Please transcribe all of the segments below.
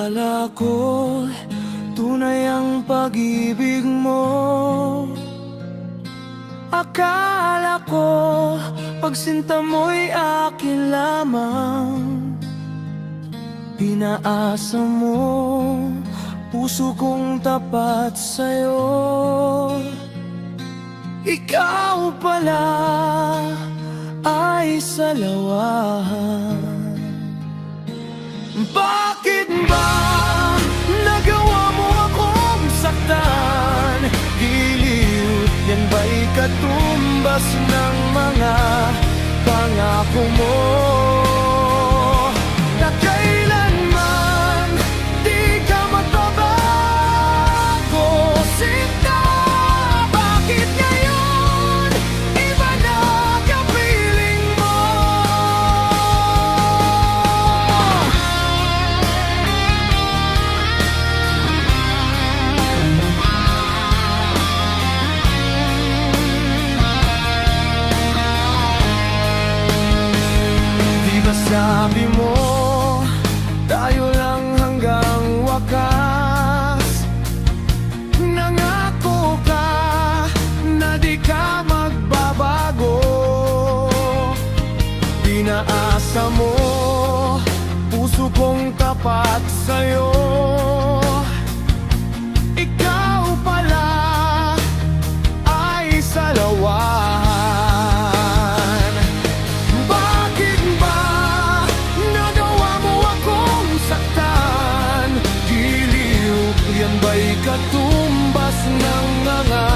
Akala ko tunay ang pag-ibig mo. Akala ko pagsinta mo'y akin lamang. Pinaasa mo puso kong tapat sa'yo. Ikaw pala ay salawahan. Bakit ba nagawa mo akong saktan? Giliw, yan ba'y katumbas ng mga pangako mo? Na kailanman di ka magbabago, sinta. Bakit ngayon iba na kapiling mo? Sabi mo, tayo lang hanggang wakas. Nangako ka na di ka magbabago. Pinaasa mo, puso kong tapat sa'yo. Ikaw pala ay salawahan. Ba'y katumbas ng mga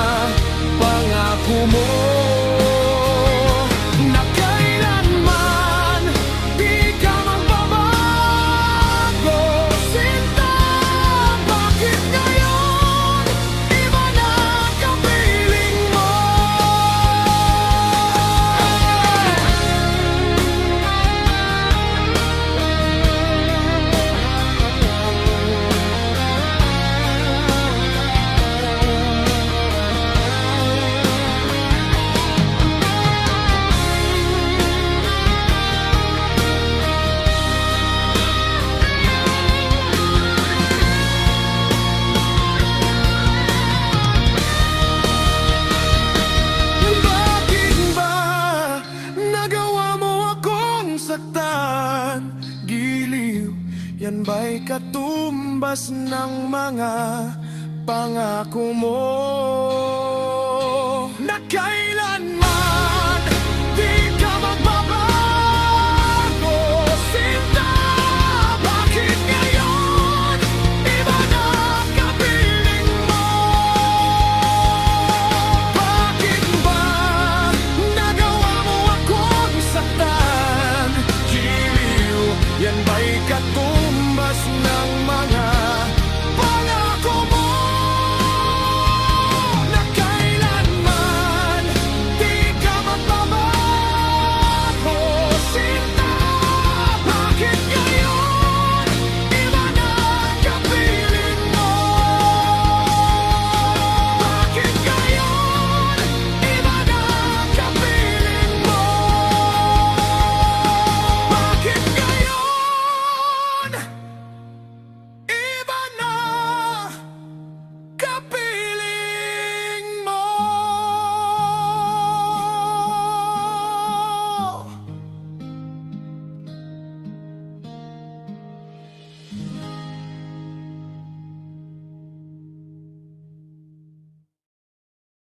pangako mo? Na kailanman di ka magbabago, sinta. Bakit ngayon iba na kapiling mo? Giliw, yan ba'y katumbas ng mga pangako mo? Na